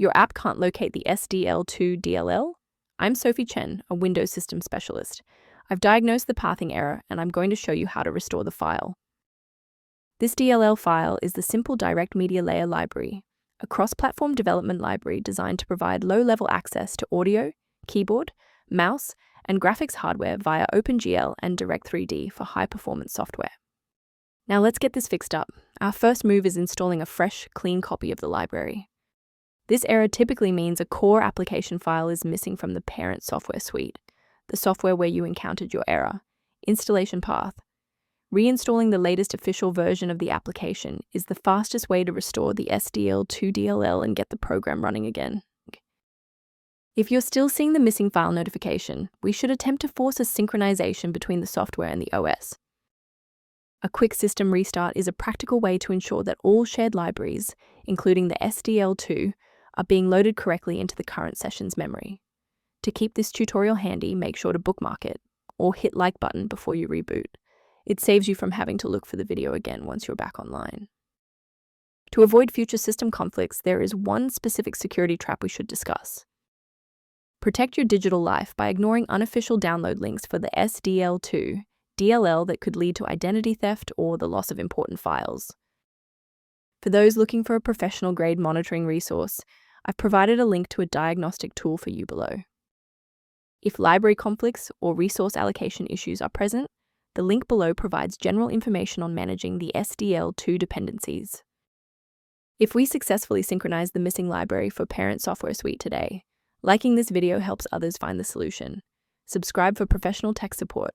Your app can't locate the Sdl2.dll? I'm Sophie Chen, a Windows system specialist. I've diagnosed the pathing error, and I'm going to show you how to restore the file. This DLL file is the Simple DirectMedia Layer library, a cross-platform development library designed to provide low-level access to audio, keyboard, mouse, and graphics hardware via OpenGL and Direct3D for high-performance software. Now let's get this fixed up. Our first move is installing a fresh, clean copy of the library. This error typically means a core application file is missing from the parent software suite, the software where you encountered your error. Installation path. Reinstalling the latest official version of the application is the fastest way to restore the Sdl2.dll and get the program running again. If you're still seeing the missing file notification, we should attempt to force a synchronization between the software and the OS. A quick system restart is a practical way to ensure that all shared libraries, including the Sdl2, are being loaded correctly into the current session's memory. To keep this tutorial handy, make sure to bookmark it, or hit like button before you reboot. It saves you from having to look for the video again once you're back online. To avoid future system conflicts, there is one specific security trap we should discuss. Protect your digital life by ignoring unofficial download links for the Sdl2.dll that could lead to identity theft or the loss of important files. For those looking for a professional-grade monitoring resource, I've provided a link to a diagnostic tool for you below. If library conflicts or resource allocation issues are present, the link below provides general information on managing the Sdl2 dependencies. If we successfully synchronize the missing library for parent software suite today, liking this video helps others find the solution. Subscribe for professional tech support.